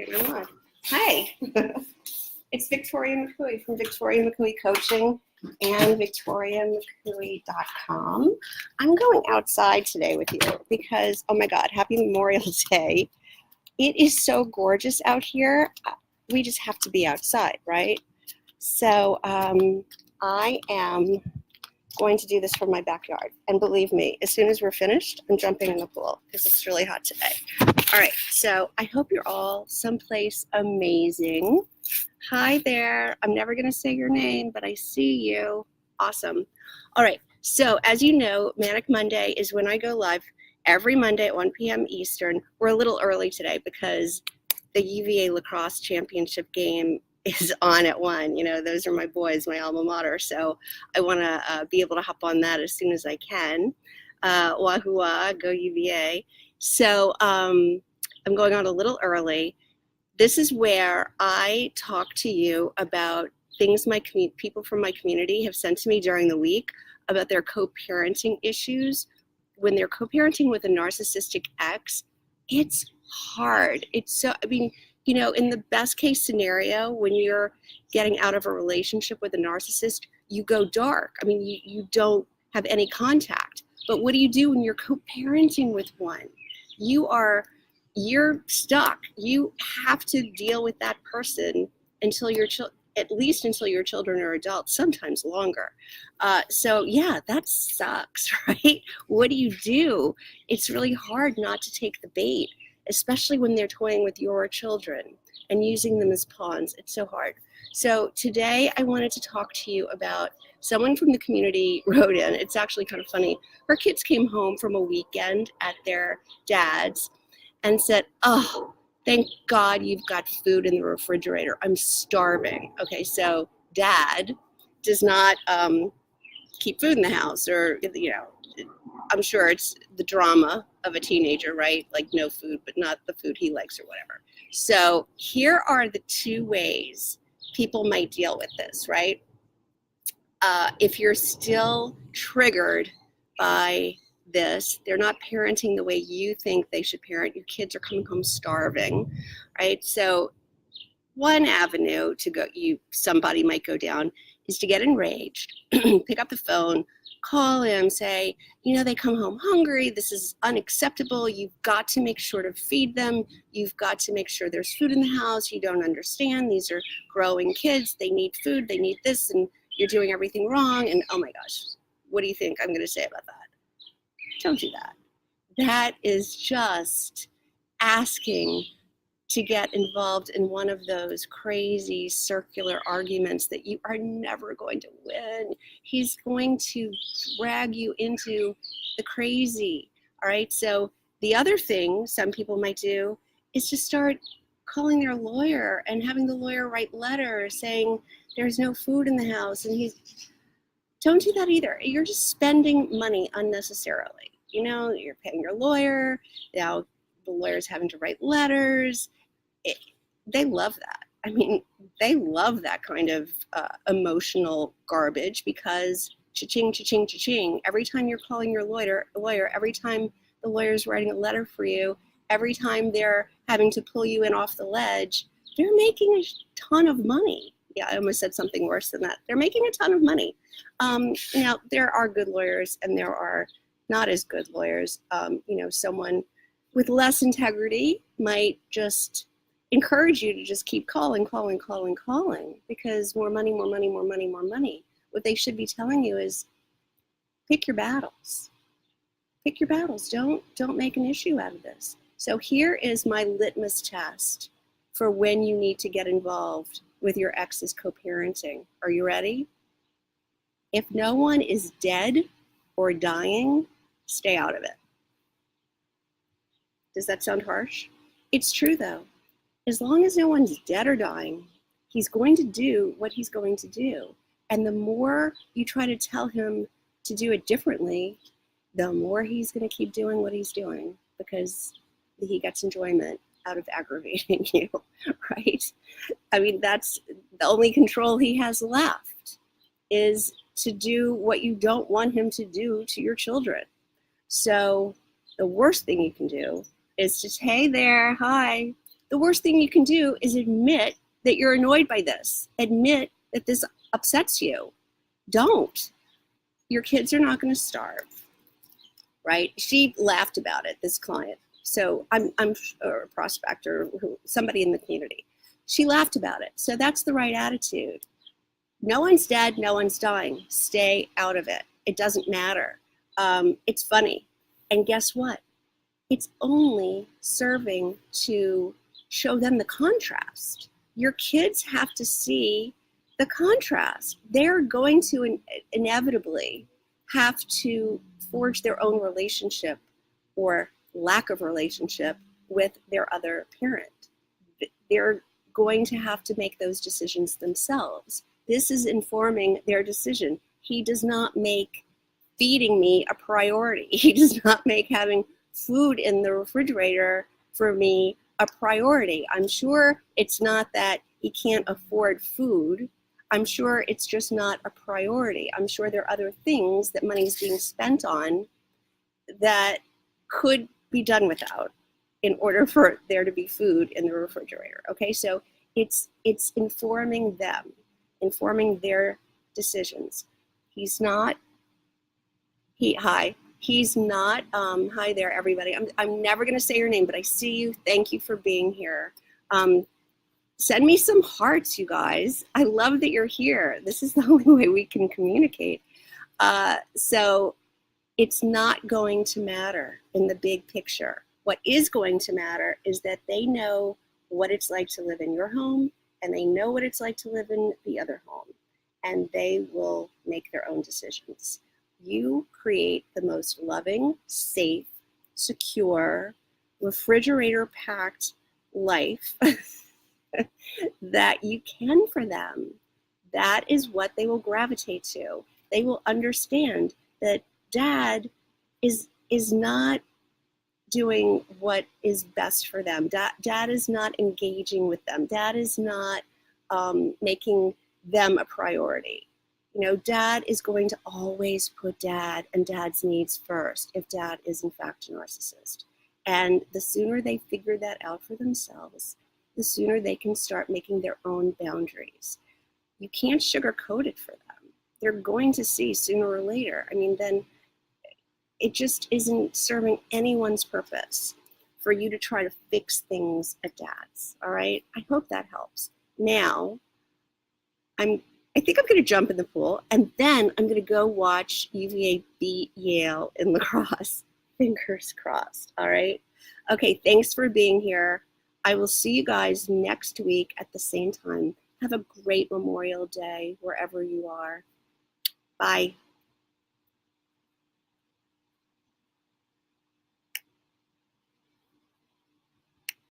Okay, I'm on. Hi, it's Victoria McCooey from Victoria McCooey Coaching and VictoriaMcCooey.com. I'm going outside today with you because, oh my God, happy Memorial Day. It is so gorgeous out here. We just have to be outside, right? So I am going to do this from my backyard. And believe me, as soon as we're finished, I'm jumping in the pool because it's really hot today. All right, so I hope you're all someplace amazing. Hi there. I'm never going to say your name, but I see you. Awesome. All right, so as you know, Manic Monday is when I go live every Monday at 1 p.m. Eastern. We're a little early today because the UVA lacrosse championship game is on at 1. You know, those are my boys, my alma mater. So I want to be able to hop on that as soon as I can. Wahoo, go UVA. So I'm going on a little early. This is where I talk to you about things people from my community have sent to me during the week about their co-parenting issues. When they're co-parenting with a narcissistic ex, it's hard. It's so, I mean, you know, in the best case scenario, when you're getting out of a relationship with a narcissist, you go dark. I mean, you don't have any contact. But what do you do when you're co-parenting with one? You're stuck. You have to deal with that person until at least until your children are adults, sometimes longer. So yeah, that sucks, right? What do you do? It's really hard not to take the bait, especially when they're toying with your children and using them as pawns. It's so hard. So today I wanted to talk to you about someone from the community wrote in. It's actually kind of funny. Her kids came home from a weekend at their dad's and said, "Oh, thank God you've got food in the refrigerator. I'm starving." Okay, so dad does not keep food in the house, or, you know, I'm sure it's the drama of a teenager, right? Like no food, but not the food he likes or whatever. So here are the two ways people might deal with this, right? If you're still triggered by this, they're not parenting the way you think they should parent. Your kids are coming home starving, right? So one avenue somebody might go down is to get enraged, pick up the phone, call him, say, you know, they come home hungry. This is unacceptable. You've got to make sure to feed them. You've got to make sure there's food in the house. You don't understand. These are growing kids. They need food. They need this, and you're doing everything wrong. And oh my gosh, what do you think I'm going to say about that? Don't do that. That is just asking to get involved in one of those crazy circular arguments that you are never going to win. He's going to drag you into the crazy, all right? So the other thing some people might do is just start calling their lawyer and having the lawyer write letters saying there's no food in the house, and don't do that either. You're just spending money unnecessarily. You know, you're paying your lawyer, now the lawyer's having to write letters. They love that. I mean, they love that kind of emotional garbage because cha-ching, cha-ching, cha-ching. Every time you're calling your lawyer, every time the lawyer's writing a letter for you, every time they're having to pull you in off the ledge, they're making a ton of money. Yeah, I almost said something worse than that. They're making a ton of money. Now, there are good lawyers and there are not as good lawyers. You know, someone with less integrity might just encourage you to just keep calling, because more money, more money, more money, more money. What they should be telling you is pick your battles. Pick your battles. Don't make an issue out of this. So here is my litmus test for when you need to get involved with your ex's co-parenting. Are you ready? If no one is dead or dying, stay out of it. Does that sound harsh? It's true though. As long as no one's dead or dying, he's going to do what he's going to do. And the more you try to tell him to do it differently, the more he's going to keep doing what he's doing because he gets enjoyment out of aggravating you, right? I mean, that's the only control he has left, is to do what you don't want him to do to your children. So the worst thing you can do is just, hey there, hi, the worst thing you can do is admit that you're annoyed by this. Admit that this upsets you. Don't. Your kids are not going to starve, right? She laughed about it, this client. So I'm a prospect or somebody in the community. She laughed about it. So that's the right attitude. No one's dead, no one's dying. Stay out of it. It doesn't matter. It's funny. And guess what? It's only serving to show them the contrast. Your kids have to see the contrast. They're going to inevitably have to forge their own relationship or lack of relationship with their other parent. They're going to have to make those decisions themselves. This is informing their decision. He does not make feeding me a priority. He does not make having food in the refrigerator for me a priority. I'm sure it's not that he can't afford food. I'm sure it's just not a priority. I'm sure there are other things that money is being spent on that could be done without in order for there to be food in the refrigerator. Okay, so it's informing them, informing their decisions. He's not, hi there, everybody. I'm never gonna say your name, but I see you. Thank you for being here. Send me some hearts, you guys. I love that you're here. This is the only way we can communicate. So it's not going to matter in the big picture. What is going to matter is that they know what it's like to live in your home, and they know what it's like to live in the other home, and they will make their own decisions. You create the most loving, safe, secure, refrigerator-packed life that you can for them. That is what they will gravitate to. They will understand that dad is not doing what is best for them. Dad is not engaging with them. Dad is not making them a priority. You know, dad is going to always put dad and dad's needs first if dad is in fact a narcissist. And the sooner they figure that out for themselves, the sooner they can start making their own boundaries. You can't sugarcoat it for them. They're going to see sooner or later. I mean, then it just isn't serving anyone's purpose for you to try to fix things at dad's, all right? I hope that helps. Now, I think I'm gonna jump in the pool, and then I'm gonna go watch UVA beat Yale in lacrosse. Fingers crossed, all right? Okay, thanks for being here. I will see you guys next week at the same time. Have a great Memorial Day wherever you are. Bye.